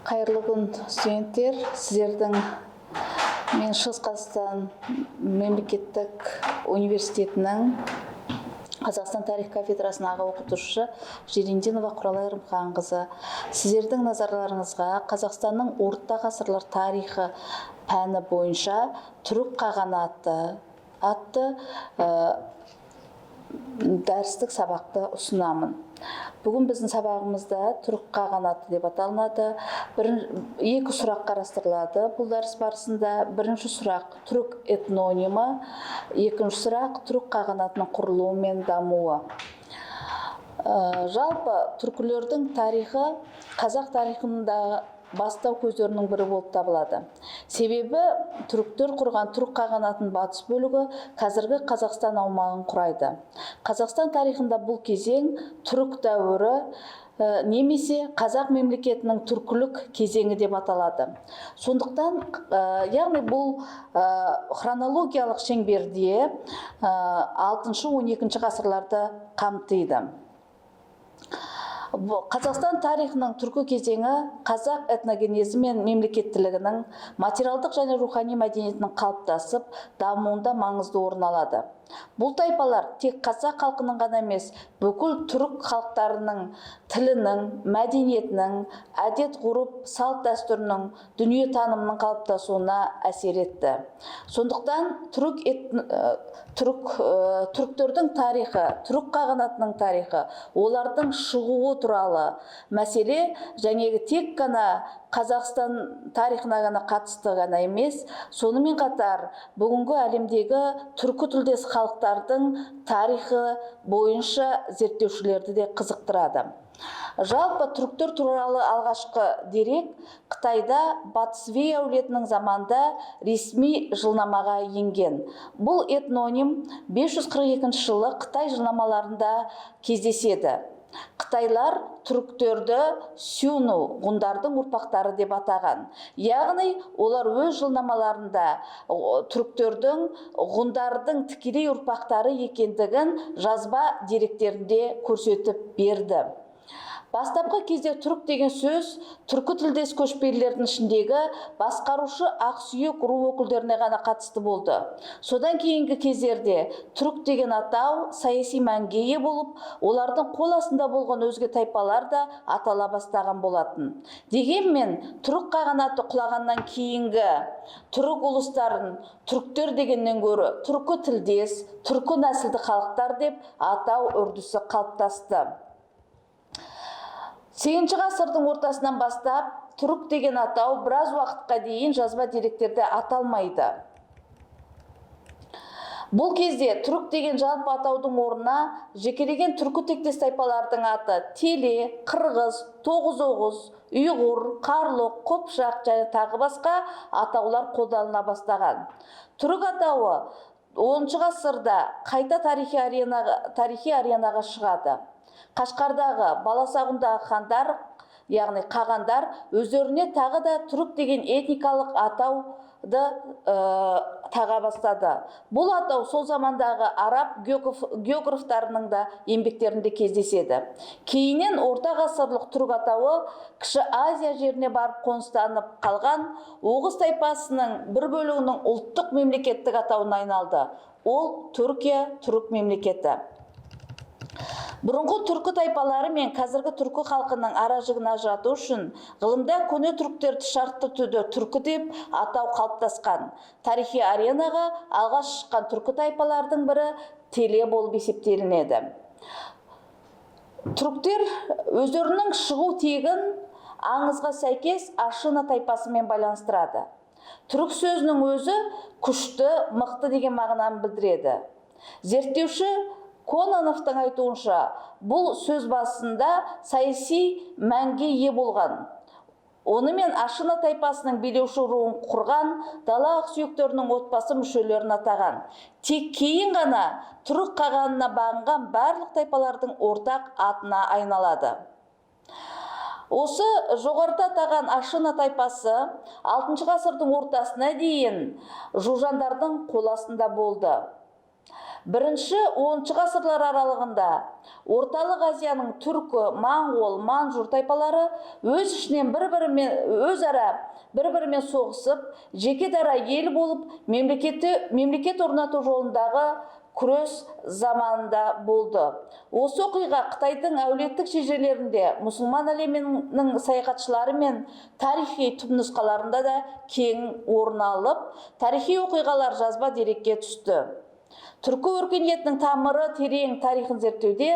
Қайырлы күн, студенттер. Сіздердің мен Шығыс Қазақстан мемлекеттік университетінің Қазақстан тарих кафедрасының аға оқытушысы Жерендинова Құралай Рымханқызы. Сіздердің назарларыңызға Қазақстанның орта ғасырлар тарихы пәні бойынша түрік қағанаты атты дәрістік сабақты ұсынамын. Бүгін біздің сабағымызда түрік қағанаты деп аталынады. Екі сұрақ қарастырылады бұл дәріс барысында. Бірінші сұрақ түрік этнонимі, екінші сұрақ түрік қағанатының құрылуы мен дамуы. Жалпы түркілердің тарихы қазақ тарихында бастау көздерінің бірі болып табылады. Себебі түріктер құрған түрік қағанатының батыс бөлігі қазіргі Қазақстан аумағын құрайды. Қазақстан тарихында бұл кезең түрік дәуірі немесе қазақ мемлекетінің түркілік кезеңі деп аталады. Сондықтан, яғни бұл хронологиялық шеңберде 6-12 ғасырларды қамтиды. Қазақстан тарихының түркі кезеңі қазақ этногенезі мен мемлекеттілігінің материалдық және рухани мәдениетінің қалыптасып, дамуында маңызды орын алады. Бұл тайпалар тек қазақ халқының ғана емес, бүкіл түрік халықтарының тілінің, мәдениетінің, әдет-ғұрып, салт-дәстүрінің, дүниетанымының қалыптасуына әсер етті. Сондықтан түріктердің тарихы, түрік қағанатының тарихы, олардың шығуы туралы мәселе және тек қана Қазақстан тарихына ғана қатысты ғана емес, сонымен қатар бүгінгі әлемдегі түркі тілдес халықтардың тарихы бойынша зерттеушілерді де қызықтырады. Жалпы түріктер туралы алғашқы дерек Қытайда Батыс Вей әулетінің заманда ресми жылнамаға енген. Бұл этноним 542 жылы Қытай жылнамаларында кездеседі. Қытайлар түріктерді сюну, ғұндардың ұрпақтары деп атаған. Яғни, олар өз жылнамаларында түріктердің ғұндардың тікелей ұрпақтары екендігін жазба деректерінде көрсетіп берді. Бастапқы кезде түрік деген сөз түркі тілдес көшпелілердің ішіндегі басқарушы ақсүйек ру өкілдеріне ғана қатысты болды. Содан кейінгі кездерде түрік деген атау саяси мәнге ие болып, олардың қол астында болған өзге тайпалар да атала бастаған болатын. Дегенмен, түрік қағанаты құлағаннан кейінгі түрік ұлыстарын түріктер дегеннен гөрі түркі тілдес, түркі нәсілді халықтар деп атау үрдісі қалыптасты. 8 ғасырдың ортасынан бастап түрік деген атау біраз уақытқа дейін жазба деректерде аталмайды. Бұл кезде түрік деген жалпы атаудың орнына жекелеген түркі тектес тайпалардың аты теле, қырғыз, тоғыз-оғыз, ұйғыр, қарлұқ, қыпшақ және тағы басқа атаулар қолданыла бастаған. Түрік атауы 10 ғасырда қайта тарихи аренаға шығады. Қашқардағы, Баласағұндағы хандар, яғни қағандар, өздеріне тағы да түрік деген етникалық атауды таға бастады. Бұл атау сол замандағы араб географтарының да еңбектерінде кездеседі. Кейіннен орта ғасырлық түрік атауы Кіші Азия жеріне барып қоныстанып қалған Оғыз тайпасының бір бөлігінің ұлттық мемлекеттік атауына айналды. Ол Түркия түрік мемлекеті. Бұрынғы түркі тайпалары мен қазіргі түркі халқының аражігін ажырату үшін ғылымда көне түріктерді шартты түрде түркі деп атау қалыптасқан. Тарихи аренаға алғаш шыққан түркі тайпалардың бірі теле болып есептелінеді. Түріктер өздерінің шығу тегін аңызға сәйкес Ашына тайпасымен байланыстырады. Түрік сөзінің өзі күшті, мықты деген мағынаны білдіреді. Зерттеуші Конановтың айтуынша, бұл сөз басында саяси мәнге ие болған. Онымен Ашына тайпасының билеуші руын құрған дала ақсүйектерінің отбасы мүшелерін атаған. Тек кейін ғана түрік қағанына бағынған барлық тайпалардың ортақ атына айналады. Осы жоғарыда атаған Ашына тайпасы 6 ғасырдың ортасына дейін жужандардың қол астында болды. Бірінші 10 ғасырлар аралығында Орталық Азияның түркі, моңғол, манжур тайпалары өз ішінен өзара бір-бірімен соғысып, жеке дара ел болып, мемлекет орнату жолындағы күрес заманында болды. Осы оқиға Қытайдың әулеттік шежірелерінде, мұсылман әлемінің саяхатшылары мен тарихи түпнұсқаларында да кең орын алып, тарихи оқиғалар жазба дерекке түсті. Түркі өркениетінің тамыры терең тарихын зерттеуде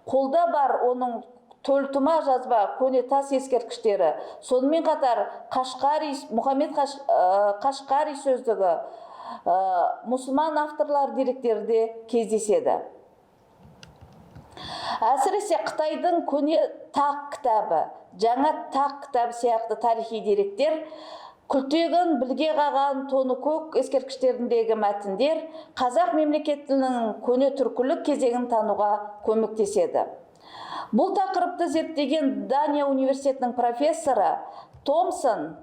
қолда бар оның төлтума жазба көне тас ескерткіштері, сонымен қатар Мұхаммед Қашқари сөздігі, мұсылман авторлар деректерде кездеседі. Әсіресе Қытайдың көне тақ кітабы, жаңа тақ кітабы сияқты тарихи деректер, күлтегін білге қаған тоны көк ескерткіштеріндегі мәтіндер қазақ мемлекетінің көне түркілік кезеңін тануға көмектеседі. Бұл тақырыпты зерттеген Дания университетінің профессоры Томсон,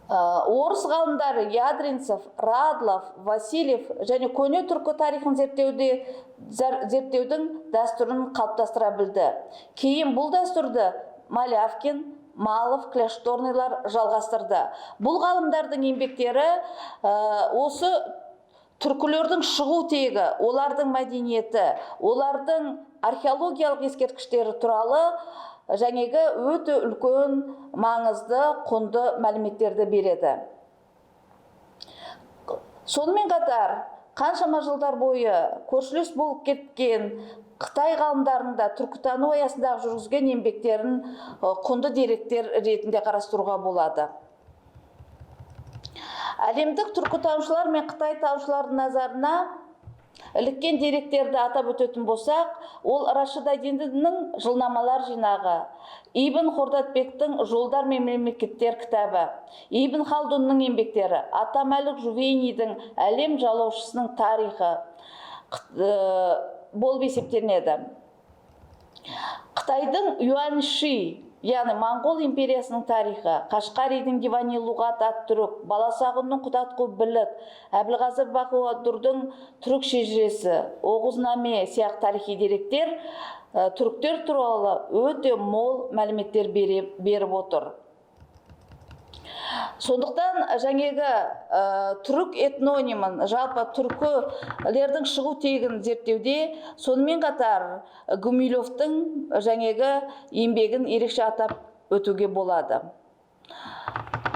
орыс ғалымдары Ядринцев, Радлов, Васильев және көне түркі тарихын зерттеудің дәстүрін қалыптастыра білді. Кейін бұл дәстүрді Малявкин, Малов, Кляшторныйлар жалғастырды. Бұл ғалымдардың еңбектері осы түркілердің шығу тегі, олардың мәдениеті, олардың археологиялық ескерткіштері туралы жәнегі өте үлкен маңызды, құнды мәліметтерді береді. Сонымен қатар, қаншама жылдар бойы көршілес болып кеткен Қытай ғалымдарында түркітану аясындағы жүргізген еңбектерін құнды деректер ретінде қарастыруға болады. Әлемдік түркітанушылар мен Қытай танушылардың назарына іліккен деректерді атап өтетін болсақ, ол Рашид ад-Диннің жылнамалар жинағы, Ибн Хордатбектің жолдар мен мемлекеттер кітабы, Ибн Халдунның еңбектері, Атамәлік Жувейнидің әлем жалаушысының тарихы болып есептелінеді. Қытайдың Юаньши, яғни Моңғол империясының тарихы, Қашқаридің Дивани Луғат ат-Түрік, Баласағұнның Құтатқу Білік, Әбілғазы Бақуадурдың Түрік шежіресі, Оғузнаме сияқты тарихи деректер түріктер туралы өте мол мәліметтер беріп отыр. Сондықтан жаңегі түрік этнонимін, жалпы түркілердің шығу тегін зерттеуде, сонымен қатар Гумилевтің жаңегі еңбегін ерекше атап өтуге болады.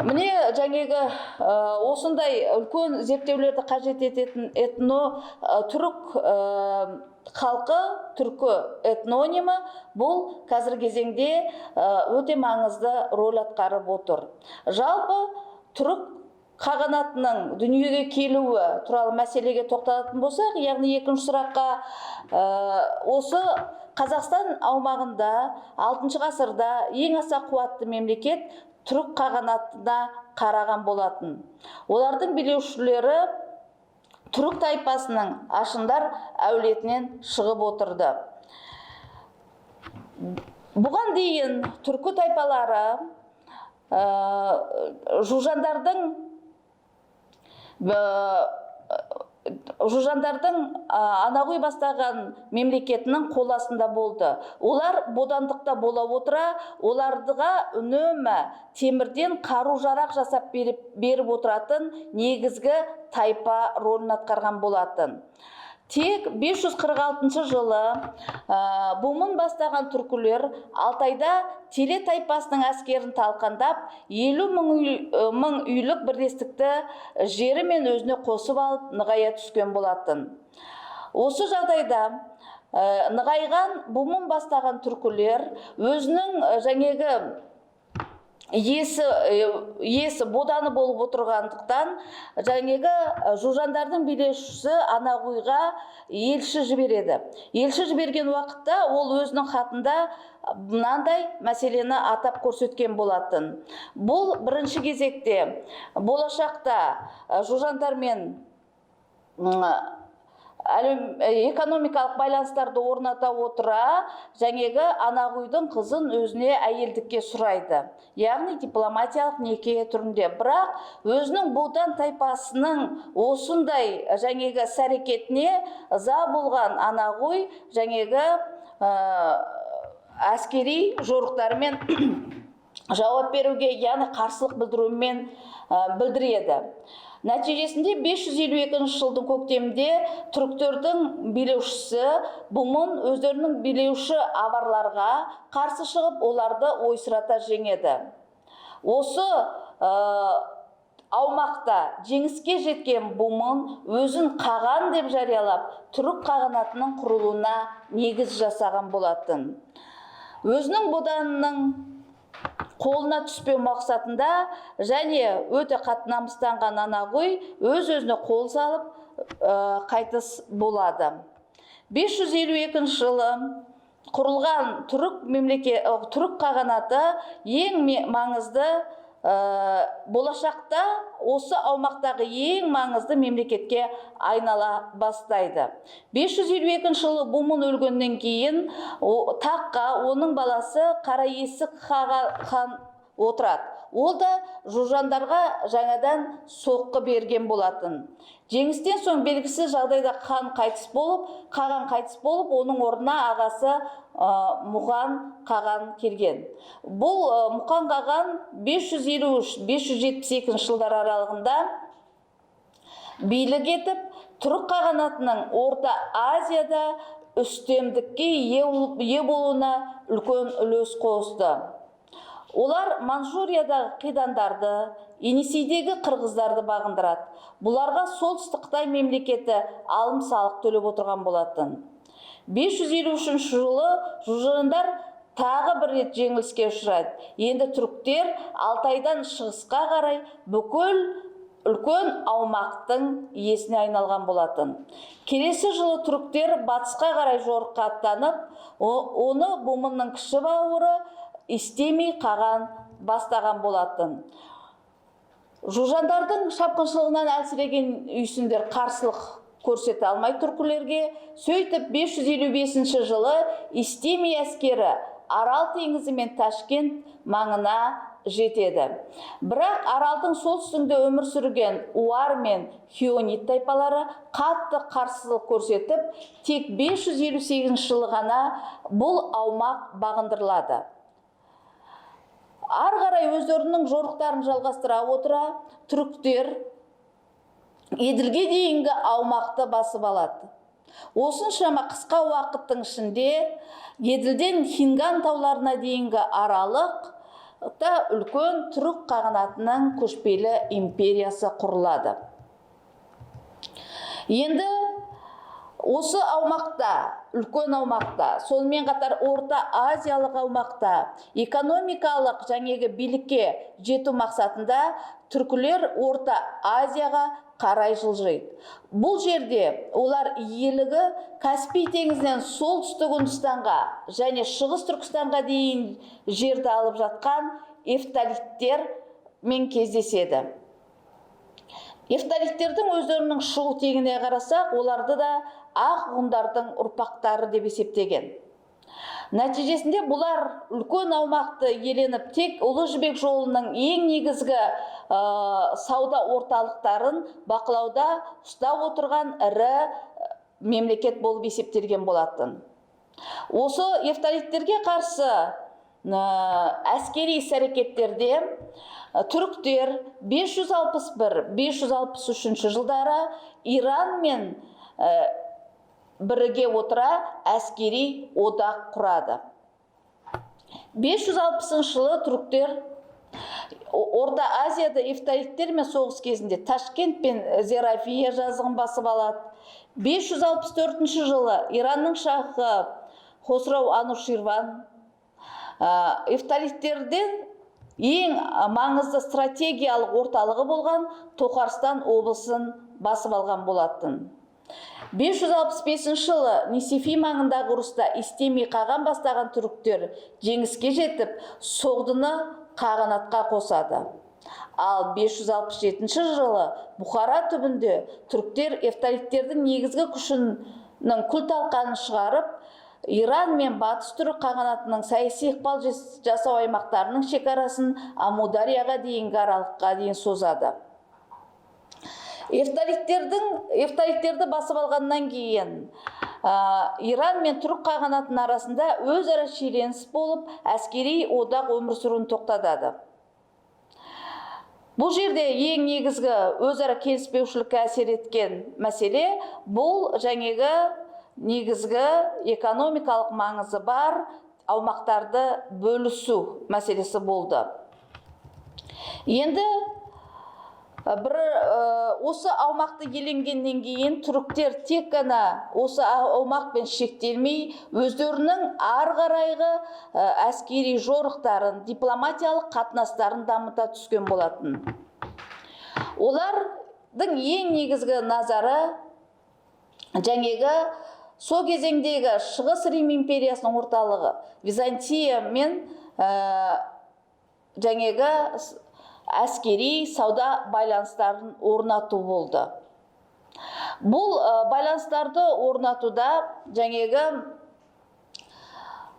Міне жаңегі осындай үлкен зерттеулерді қажет ететін түрік халқы, түркі этнонимі, бұл қазір кезеңде өте маңызды рөл атқарып отыр. Жалпы түрік қағанатының дүниеге келуі туралы мәселеге тоқталатын болсақ, яғни екінші сұраққа, осы Қазақстан аумағында 6 ғасырда ең аса қуатты мемлекет түрік қағанатына қараған болатын. Олардың билеушілері түрік тайпасының ашындар әулетінен шығып отырды. Бұған дейін түркі тайпалары Жужандардың Анағұй бастаған мемлекетінің қол астында болды. Олар бодандықта бола отыра, олардыға үнемі темірден қару-жарақ жасап беріп отыратын негізгі тайпа ролін атқарған болатын. Тек 546 жылы Бумын бастаған түркілер Алтайда Теле тайпасының әскерін талқандап, 50 мың үйлік бірлестікті жері мен өзіне қосып алып, нығая түскен болатын. Осы жағдайда нығайған Бумын бастаған түркілер өзінің жаңегі есі боданы болып отырғандықтан, жаңегі жужандардың билеушісі Анағұйға елші жібереді. Елші жіберген уақытта ол өзінің хатында мынандай мәселені атап көрсеткен болатын. Бұл бірінші кезекте болашақта жужандармен экономикалық байланыстарды орната отыра, жаңегі Анағұйдың қызын өзіне әйелдікке сұрайды. Яғни дипломатиялық неке түрінде. Бірақ өзінің Бодан тайпасының осындай жаңегі әрекетіне ыза болған Анағұй жаңегі әскери жорықтарымен жауап беруге, яғни қарсылық білдірумен білдіреді. Нәтижесінде 552 жылдың көктемде түріктердің билеушісі Бумын өздерінің билеуші аварларға қарсы шығып, оларды ойсырата жеңеді. Осы аумақта жеңіске жеткен Бумын өзін қаған деп жариялап, түрік қағанатының құрылуына негіз жасаған болатын. Өзінің Боданының қолына түспеу мақсатында және өте қатты намыстанған Анағұй өз-өзіне қол салып қайтыс болады. 552 жылы құрылған түрік қағанаты ең маңызды, болашақта осы аумақтағы ең маңызды мемлекетке айнала бастайды. 552 жылы Бумын өлгеннен кейін таққа оның баласы Қараесік хан отырады. Ол да Жужандарға жаңадан соққы берген болатын. Жеңістен соң белгісіз жағдайда қаған қайтыс болып, оның орнына ағасы Мұқан қаған келген. Бұл Мұқан қаған 553-572 жылдар аралығында билік етіп, түрік қағанатының Орта Азияда үстемдікке ие болуына үлкен үлес қосты. Олар Манчжуриядағы қидандарды, Енисейдегі қырғыздарды бағындырады. Бұларға солтүстік Қытай мемлекеті алым-салық төлеп отырған болатын. 553 жылы Жужандар тағы бір рет жеңіліске ұшырайды. Енді түріктер Алтайдан шығысқа қарай бүкіл үлкен аумақтың иесіне айналған болатын. Келесі жылы түріктер батысқа қарай жорыққа аттанып, оны Бумынның кіші бауыры Истемей қаған бастаған болатын. Жужандардың шапқыншылығынан әлсіреген үйсіндер қарсылық көрсете алмай түркілерге, сөйтіп 555 жылы Истемей әскері Арал теңізі мен Ташкент маңына жетеді. Бірақ Аралдың солтүстігінде өмір сүрген Уар мен Хионит тайпалары қатты қарсылық көрсетіп, тек 558 жылы ғана бұл аумақ бағындырылады. Ар қарай өздерінің жорықтарын жалғастыра отыра, түріктер Еділге дейінгі аумақты басып алады. Осыншама қысқа уақыттың ішінде Еділден Хинган тауларына дейінгі аралықта үлкен түрік қағанатының көшпелі империясы құрылады. Енді осы аумақта, үлкен аумақта, сонымен қатар Орта Азиялық аумақта экономикалық жаңегі билікке жету мақсатында түркілер Орта Азияға қарай жылжиды. Бұл жерде олар иелігі Каспий теңізінен солтүстік Үндістанға және шығыс Түркістанға дейін жерді алып жатқан эфталиттермен кездеседі. Эфталиттердің өздерінің шығу тегіне қарасақ, оларды да ақ ғұндардың ұрпақтары деп есептеген. Нәтижесінде бұлар үлкен аумақты иеленіп, тек Ұлы Жібек жолының ең негізгі сауда орталықтарын бақылауда ұстап отырған ірі мемлекет болып есептелген болатын. Осы эфталиттерге қарсы әскери іс-әрекеттерде түріктер 561-563 жылдары Иран мен біріге отыра әскери одақ құрады. 560 жылы түріктер Орта Азияда эфталиттермен соғыс кезінде Ташкент пен Зерафия жазығын басып алады. 564 жылы Иранның шахы Хосрау Ануширван эфталиттерден ең маңызды стратегиялық орталығы болған Тоқарстан облысын басып алған болатын. 565 жылы Нисифи маңындағы ұрыста Истемей қаған бастаған түріктер жеңіске жетіп, Соғдыны қағанатқа қосады. Ал 567 жылы Бұхара түбінде түріктер эфталиттердің негізгі күшінің күл талқанын шығарып, Иран мен батыс түрік қағанатының саяси ықпал жасау аймақтарының шекарасын Амударияға дейінгі аралыққа дейін созады. Эфталиттерді басып алғаннан кейін Иран мен түрік қағанатының арасында өзара шиеленіс болып, әскери одақ өмір сүруін тоқтатады. Бұл жерде ең негізгі өзара келіспеушілікке әсер еткен мәселе бұл жаңағы негізгі экономикалық маңызы бар аумақтарды бөлісу мәселесі болды. Енді осы аумақты иеленгеннен кейін түріктер тек қана осы аумақпен шектелмей, өздерінің ары қарайғы әскери жорықтарын, дипломатиялық қатынастарын дамыта түскен болатын. Олардың ең негізгі назары жаңағы сол кезеңдегі Шығыс Рим империясының орталығы Византия мен жаңағы әскери сауда байланыстарын орнату болды. Бұл байланыстарды орнатуда жаңағы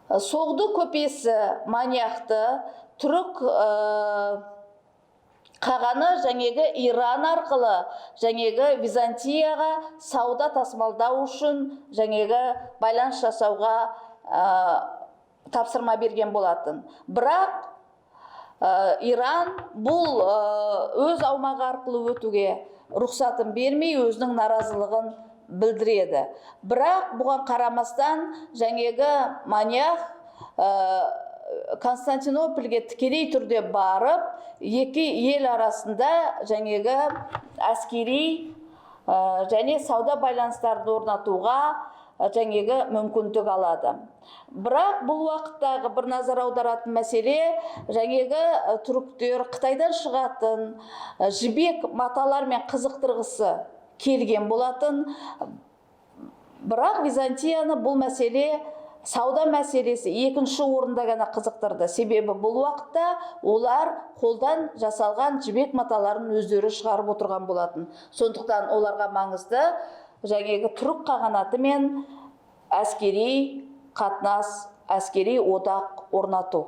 Соғды көпесі Маняқты түрік қағаны жаңағы Иран арқылы жаңағы Византияға сауда тасымалдау үшін жаңағы байланыс жасауға тапсырма берген болатын. Бірақ Иран бұл өз аумағы арқылы өтуге рұқсатын бермей, өзінің наразылығын білдіреді. Бірақ бұған қарамастан жаңағы Маньях Константинопольге тікелей түрде барып, екі ел арасында жаңағы әскери және сауда байланыстарды орнатуға жаңағы мүмкіндік алады. Бірақ бұл уақыттағы бір назар аударатын мәселе жаңағы түріктер Қытайдан шығатын жібек маталармен қызықтырғысы келген болатын. Бірақ Византияны бұл мәселе сауда мәселесі екінші орында ғана қызықтырды. Себебі бұл уақытта олар қолдан жасалған жібек маталарын өздері шығарып отырған болатын. Сондықтан оларға маңызды жаңағы түрік қағанаты мен әскери қатынас, әскери одақ орнату.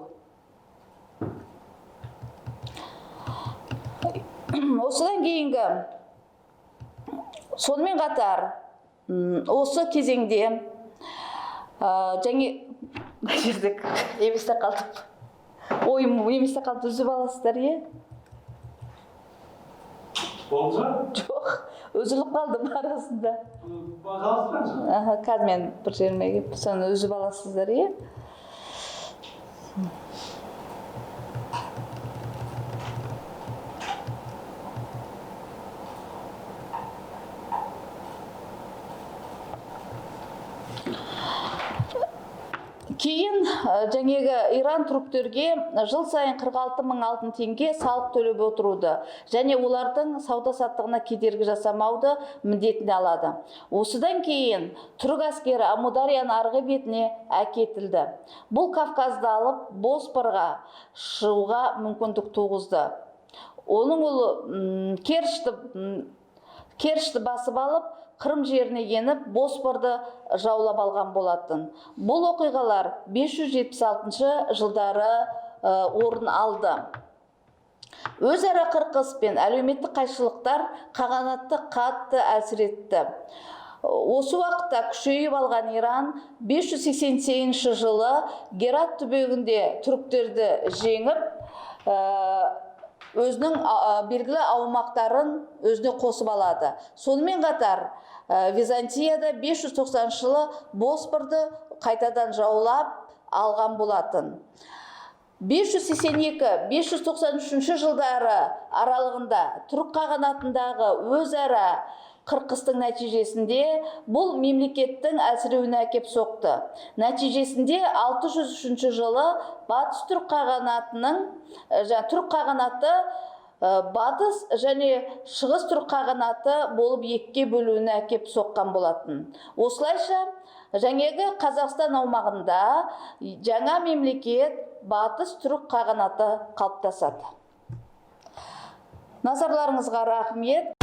Осыдан кейінгі сонымен қатар осы кезеңде және еместе қалдым. Ойым еместе қалды, үзіп аласыздар, е? Болды? Жоқ, үзіліп қалдым арасында. Қалыстыраңыз. Қазір мен бір жеріме келіп, соны үзіп аласыздар, е? Кейін жаңағы Иран түріктерге жыл сайын 46.000 алтын теңге салық төлеп отыруды және олардың сауда-саттығына кедергі жасамауды міндетіне алады. Осыдан кейін түрік әскері Амударияның арғы бетіне әкетілді. Бұл Кавказды алып Боспорға шығуға мүмкіндік туғызды. Оның ұлы Керчьті басып алып, Қырым жеріне еніп, Боспорды жаулап алған болатын. Бұл оқиғалар 576 жылдары орын алды. Өзара қырқыс пен әлеуметтік қайшылықтар қағанатты қатты әсер етті. Осы уақытта күшейіп алған Иран 588 жылы Герат түбегінде түріктерді жеңіп, өзінің белгілі аумақтарын өзіне қосып алады. Сонымен қатар Византияда 590 жылы Боспорды қайтадан жаулап алған болатын. 582-593 жылдары аралығында түрік қағанатындағы өзара қырқыстың нәтижесінде бұл мемлекеттің әлсіреуіне әкеп соқты. Нәтижесінде 603 жылы батыс түрік қағанаты батыс және шығыс түрік қағанаты болып екіге бөлуіне әкеп соққан болатын. Осылайша жаңағы Қазақстан аумағында жаңа мемлекет батыс түрік қағанаты қалыптасады. Назарларыңызға рахмет.